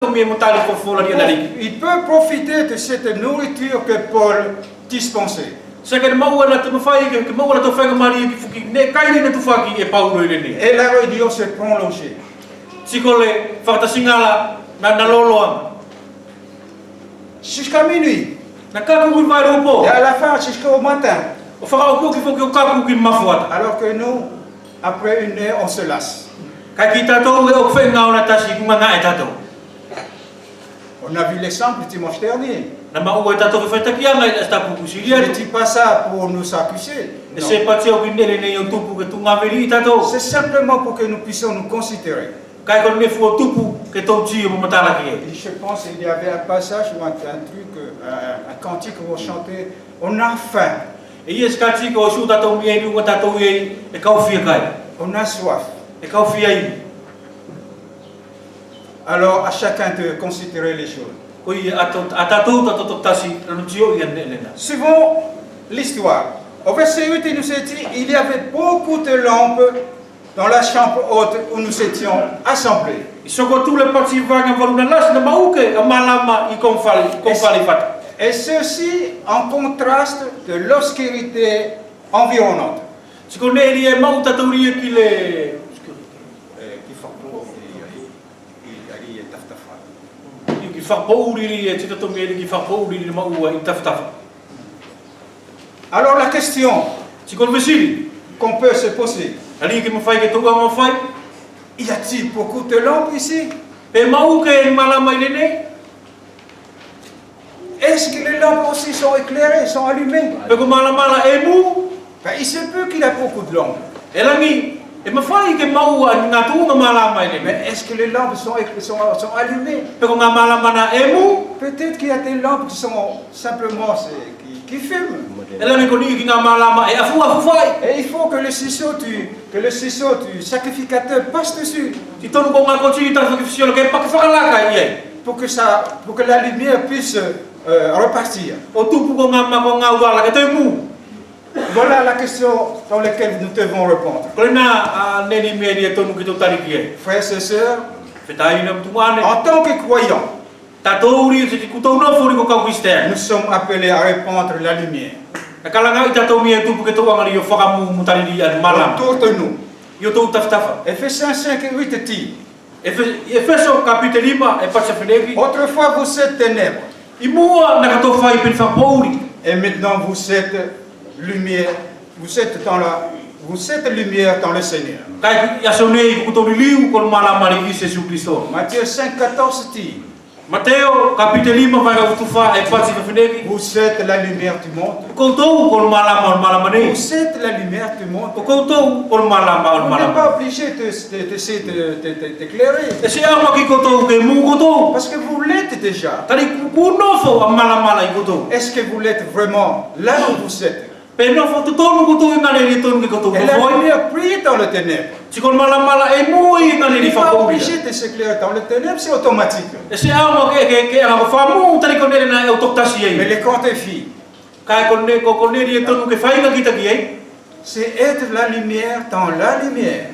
Il peut profiter de cette nourriture que Paul dispensait. Et la réunion s'est prolongée. Jusqu'à minuit. Et à la fin, jusqu'au matin. Alors que nous, après une heure, on se lasse. On a vu l'exemple dimanche dernier. Je ne dis pas ça pour nous accuser. C'est simplement pour que nous puissions nous considérer. Et je pense qu'il y avait un passage ou un truc, un cantique où on chantait, on a faim. On a soif. Alors à chacun de considérer les choses. Suivons l'histoire. Au verset 8, il nous est dit, il y avait beaucoup de lampes dans la chambre haute où nous étions assemblés. Et ceci en contraste de l'obscurité environnante. Alors la question qu'on peut se poser, y a-t-il beaucoup de lampes ici? Est-ce que les lampes aussi sont éclairées, sont allumées? Ben, il se peut qu'il y a beaucoup de lampes. Mais est-ce que les lampes sont allumées? Peut-être qu'il y a des lampes qui sont simplement qui fument. Et il faut que le ciseau du sacrificateur passe dessus. Pour que la lumière puisse repartir. Voilà la question dans laquelle nous devons répondre. Frères et sœurs, en tant que croyants, nous sommes appelés à répandre la lumière autour de nous. Éphésiens 5 et 8 dit, autrefois vous êtes ténèbres, et maintenant vous êtes lumière, vous êtes lumière dans le Seigneur. Matthieu 5,14 dit, vous êtes la lumière du monde. Vous êtes la lumière du monde. Vous n'êtes pas obligé d'éclairer. Parce que vous l'êtes déjà. Est-ce que vous l'êtes vraiment là où vous êtes? Et la lumière brille dans le ténèbre. Il n'est pas obligé de s'éclairer dans le ténèbre, c'est automatique. Mais les comptes et filles, c'est être la lumière dans la lumière.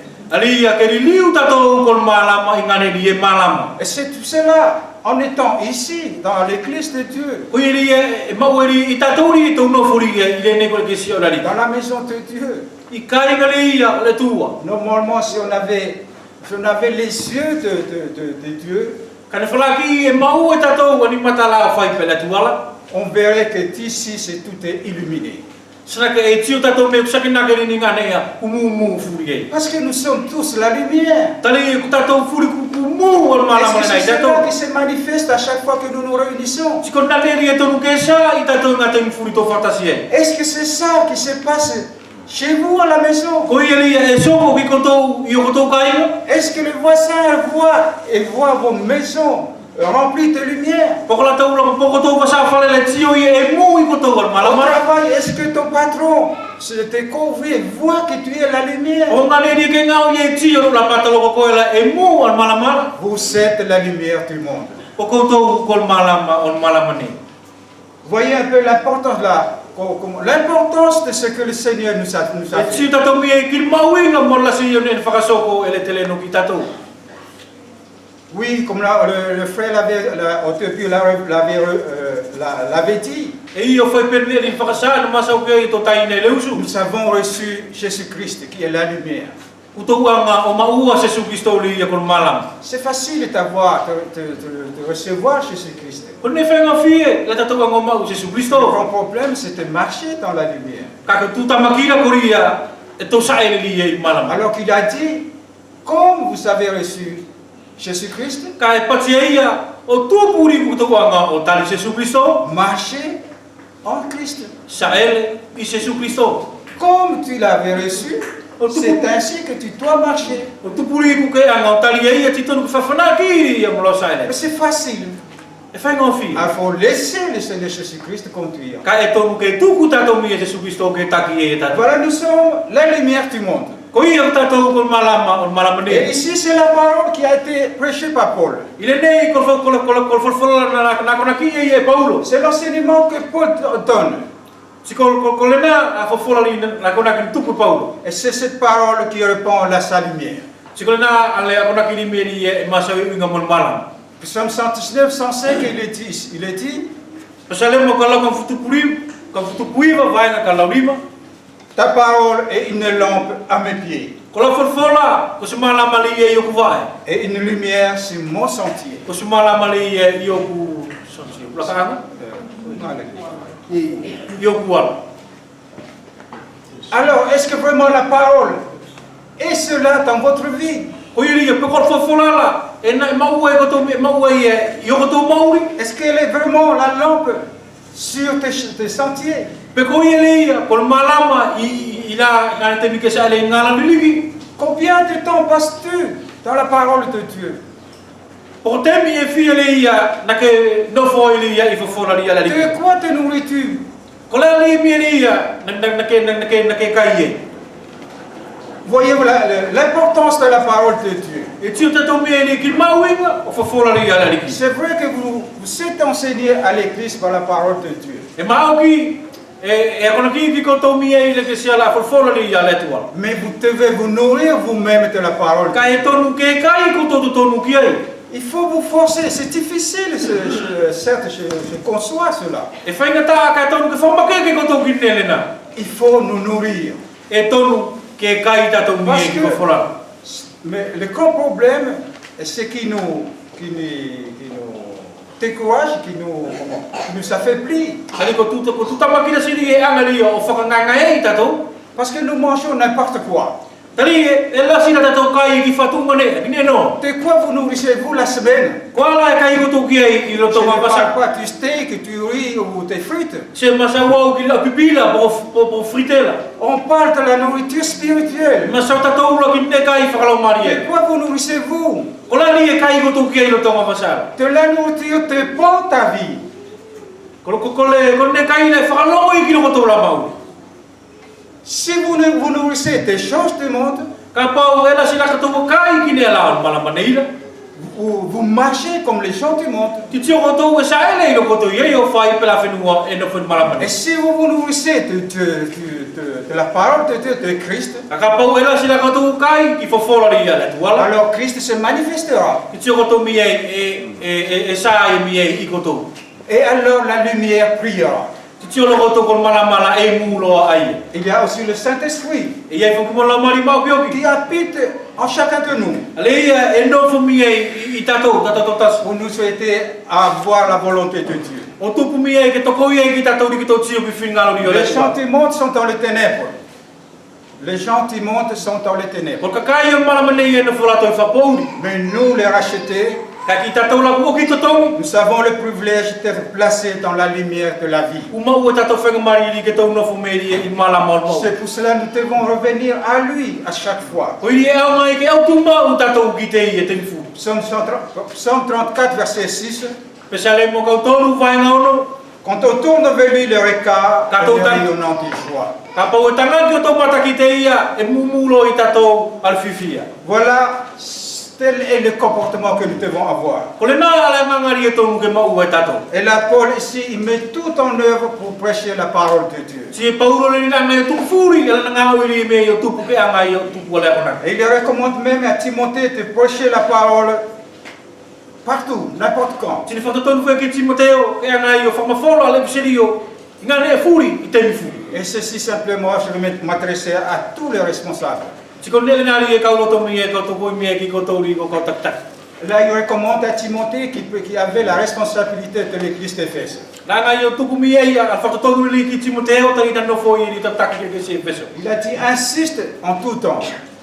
Et c'est tout cela en étant ici, dans l'église de Dieu. Dans la maison de Dieu. Normalement, si on avait les yeux de Dieu, on verrait que ici, tout est illuminé. Parce que nous sommes tous la lumière. Est-ce que c'est cela qui se manifeste à chaque fois que nous nous réunissons? Est-ce que c'est ça qui se passe chez vous à la maison? Est-ce que les voisins voient vos maisons remplies de lumière? Au travail, est-ce que ton patron te convie voit que tu es la lumière? Vous êtes la lumière du monde. Voyez un peu l'importance là. L'importance de ce que le Seigneur nous a fait. Oui, comme le frère l'avait dit. Nous avons reçu Jésus-Christ qui est la lumière. C'est facile de recevoir Jésus-Christ. Le grand problème, c'est de marcher dans la lumière. Alors qu'il a dit, comme vous avez reçu Jésus-Christ, marchez en Christ. Comme tu l'avais reçu, c'est ainsi que tu dois marcher. Mais c'est facile. Il faut laisser le Seigneur Jésus-Christ conduire. Voilà, nous sommes la lumière du monde. Et ici, c'est la parole qui a été prêchée par Paul. C'est l'enseignement que Paul donne. Et c'est cette parole qui répond à sa lumière. Psaume 119, 105, il est dit, ta parole est une lampe à mes pieds et une lumière sur mon sentier. Alors, est-ce que vraiment la parole est cela dans votre vie? Est-ce qu'elle est vraiment la lampe sur tes sentiers? Combien de temps passes-tu dans la parole de Dieu? De quoi te nourris-tu? Voyez-vous l'importance de la parole de Dieu. C'est vrai que vous êtes enseigné à l'église par la parole de Dieu. Mais vous devez vous nourrir vous-même de la parole de Dieu. Il faut vous forcer, c'est difficile, certes, je conçois cela. Il faut nous nourrir. Mais le grand problème, c'est ce qui nous décourage, qui nous affaiblit. Parce que nous mangeons n'importe quoi. De quoi vous nourrissez-vous la semaine? Je ne parle pas du steak, du riz ou des frites. On parle de la nourriture spirituelle. De quoi vous nourrissez-vous? De la nourriture de pour ta vie. Si vous vous nourrissez des choses du monde, vous marchez comme les gens du monde. Et si vous vous nourrissez de la parole de Dieu, de Christ, alors Christ se manifestera. Et alors la lumière brillera. Il y a aussi le Saint-Esprit qui habite en chacun de nous. Pour nous souhaiter avoir la volonté de Dieu. Les gens du monde sont dans les ténèbres. Les gens du monde sont dans les ténèbres. Mais nous, les rachetés, nous avons le privilège d'être placés dans la lumière de la vie. C'est pour cela que nous devons revenir à lui à chaque fois. Psaume 34, verset 6. Quand on tourne vers lui le regard, on est rayonnant de joie. Voilà. Tel est le comportement que nous devons avoir. Et la Paul ici, il met tout en œuvre pour prêcher la parole de Dieu. Et il recommande même à Timothée de prêcher la parole partout, n'importe quand. Tini whakatonu whea ki Timoteo, e anga i o whamawholo a le piseri o, i ngā rea furi, i teimi furi. Et ceci simplement, je vais m'adresser à tous les responsables. Tiko nele nari e kauloto mi e kauto koi mi e ki kotori ko kautak. Là, il recommande à Timothée qui avait la responsabilité de l'église d'Éphèse. Nanga i o tuku mi e a whakatonu li ki Timoteo, tari na nofo i ni tataki ke se Efeso. Il a dit, insiste en tout temps.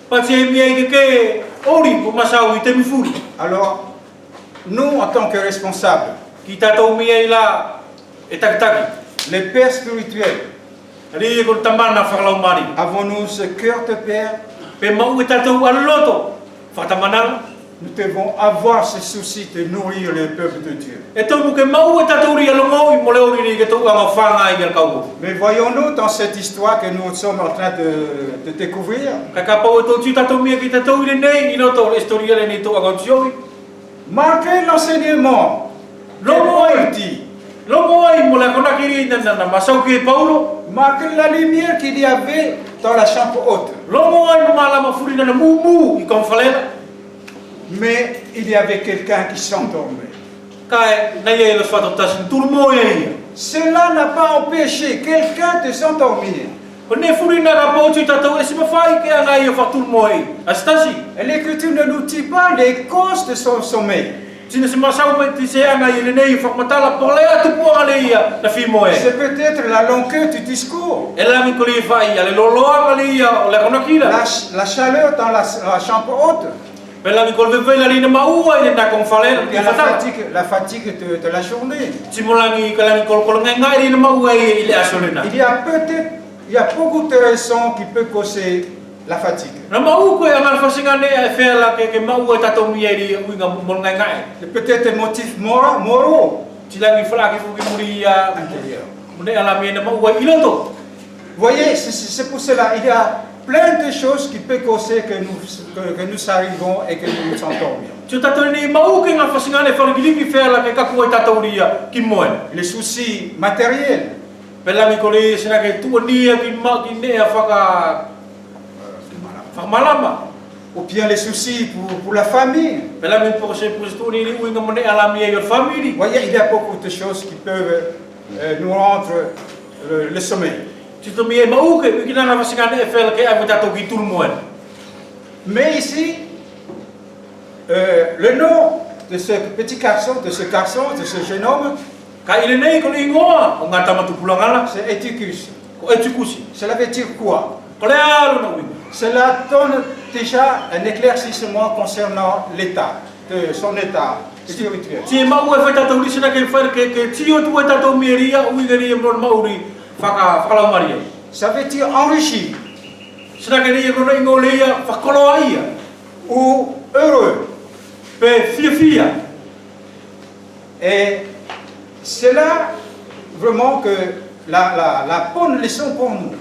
Pati e mi e ke ori ko masau i teimi furi. Alors, nous, en tant que responsables, Ki tatou mi e la e takitaki. les pères spirituels, Ri e ko tamana whakalau mari. avons-nous ce cœur de père? Pe mau e tatou aloto, whakatamanala. Nous devons avoir ce souci de nourrir le peuple de Dieu. E tonu ke mau e tatou ri alongo i mole ori ri ke tau anga whanga i al kau. Mais voyons-nous dans cette histoire que nous sommes en train de découvrir, Ka pau e tau tiu tatou mi e ki tatou i le nei, i noto le historia le nei tau anga tioi. malgré l'enseignement, Lomo ai, dit, lomo ai mo la kona kiri na masau ki e Paulo. malgré la lumière qu'il y avait dans la chambre haute, Lomo ai mo mala mafuri na mumu i konfalela. mais il y avait quelqu'un qui s'endormait. Kai na ye lo sfato tasin tulu mo ye. Cela n'a pas empêché quelqu'un de s'endormir. Ko ne furi na ka pau tiu tatou e sima fai ke anga i o fatul mo e. Astasi. Et l'Écriture ne nous dit pas les causes de son sommeil. Sina se masau me ti se anga i le nei whakmatala po le atu po anga le ia na fi mo e. C'est peut-être la longueur du discours, E la mi ko le fai ale lolo anga le ia o le kona kila. la chaleur dans la chambre haute, Pe la mi ko le vela le na maua i le na konfalela. et la fatigue de la journée. Simulangi ka la mi ko ngai ngai le maua i le asolena. Il y a beaucoup de raisons qui peuvent causer la fatigue. Na mau ko anga fasinga ne e fela ke maua tatou mi e ri winga mo ngai ngai. Et peut-être des motifs moraux Silangi fala ki fuki muri ia intérieurs. mune ala mi na maua i loto. Vous voyez, c'est pour cela, il y a plein de choses qui peuvent causer que nous arrivons et que nous nous endormions. Tu tatou ni mau ke nga fasinga ne fala ki fela ke ka ko tatou ria ki moe. Les soucis matériels, Pela mi ko le sina ke tu ni ki ma ki ne afaka malama. ou bien les soucis pour la famille. Pela mi po se po tu ni winga mo ne ala mi e family. Vous voyez, il y a beaucoup de choses qui peuvent nous rendre le sommeil. Tu to mi e mau ke ki na fasinga ne fela ke a tatou ki tu moe. Mais ici, le nom de ce petit garçon, de ce jeune homme, Ka ile nei ko le ingoa o ngata matu pulangala c'est Eutychus. ko etikusi. Cela veut dire quoi? Ko le alu na winga. Cela donne déjà un éclaircissement concernant l'état, de son état spirituel. Ti mau e fa tatou sina ke fa ke tio tu e tatou mi ria o winga ri mo mauri faka maria. Ça veut dire enrichi Sina ke ri ro ingo le ia fa koloaia. ou heureux. Pe fia. Et c'est là vraiment que la bonne leçon pour nous.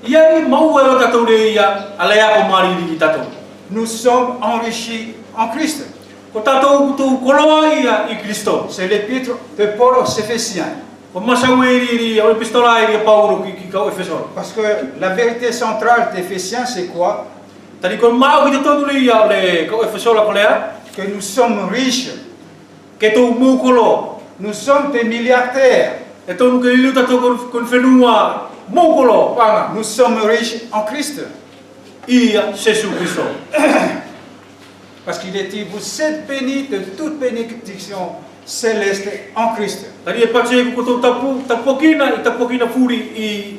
Ia i mau e tatou le ia ale a ko mari ri tatou. Nous sommes enrichis en Christ. Ko tatou tu koloaia i Kristo. C'est l'épître de Paul aux Éphésiens. Ko masau e ri o epistola i Paulo ki ka Efeso. Parce que la vérité centrale d'Éphésiens, c'est quoi? Tani ko mau ki tatou le ia le ka Efeso la ko le Que nous sommes riches. ke to mu kolo. Nous sommes des milliardaires. E tonu ke ilu tatou kon whenua mokolo panga Nous sommes riches en Christ. ia Jesu Christo. Parce qu'il est dit, vous êtes bénis de toute bénédiction céleste en Christ. Tari e patse ku to tapokina furi i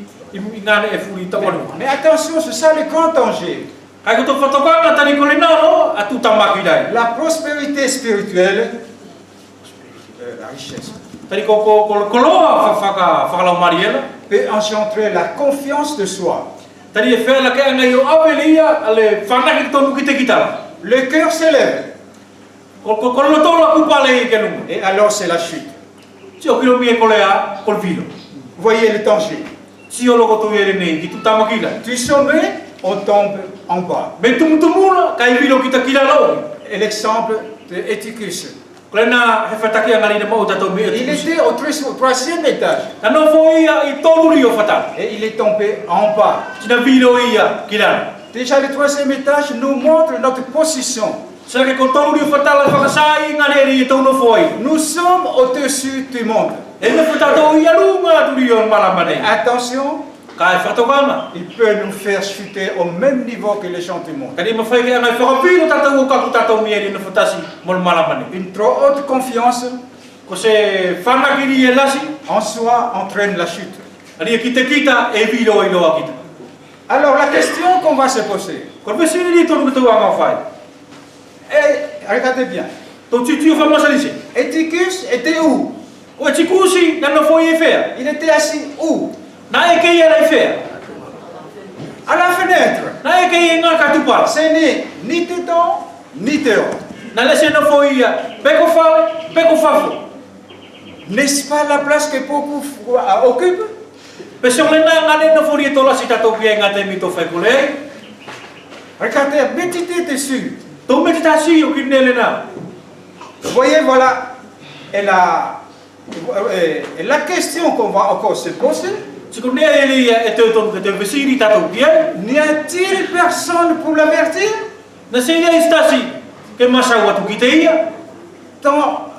ngane e furi tawanu. Mais attention, c'est ça le grand danger. Kai ko to fatokanga tani ko le naro atu tamaki dai. La prospérité spirituelle, la richesse, Tari ko koloa fa la mariela. peut engendrer la confiance de soi. Tari e fela ke anga yo avelia ale fana ki tonu kite kitala. Le cœur s'élève Ko lo tola ku pale ke nu. et alors c'est la chute. Si o kilo mi e kolea kol vilo. Vous voyez le danger. Si o lo ko to yere nei ki tu tamaki dai. Du sommet, on tombe en bas. Me tumula kai vilo kita kilalo. Et l'exemple de Eutychus. Klena he fataki anga ni mo tatou mi. Il était au troisième étage Tano fo ia i tolu rio fata. et il est tombé en bas. Tina vilo ia kilala. Déjà le troisième étage nous montre notre position. Sera ke ko tolu ni fatala whakasai ngare ri tau no foi. Nous sommes au-dessus du monde. E na fatato ia lunga tu ri on malamane. Attention, Kai fatokama. il peut nous faire chuter au même niveau que les gens du monde. Kadi ma fai ke ngai whakapino tatau ka ku tatau mieri na fatasi mol malamane. Une trop haute confiance Ko se whanakiri e lasi, en soi entraîne la chute. ari e kita e viro i loa kita. Alors la question qu'on va se poser, Ko pe sini ni tonu tau anga fai. regardez bien, Tau titio whamasa lise. Eutychus était où? O e tikusi na no foi e fea. Il était assis où? Na e kei era e fea. À la fenêtre. Na e kei e ngā katupara. Ce n'est ni dedans, ni dehors. Na le se na foi ia. Peko fale, peko fafo. N'est-ce pas la place que beaucoup occupent? Pe se ole na ngane na foi e tola si tatou pia ngā te mito fai kule. Regardez, méditez dessus. Tau me te tasi o ki nele na. Vous voyez, voilà. Et la question qu'on va encore se poser, Siko nea e lia e te tonu ke te vesiri tatou pia. n'y a-t-il personne pour l'avertir? Na se ia istasi ke masau atu ki te ia. Dans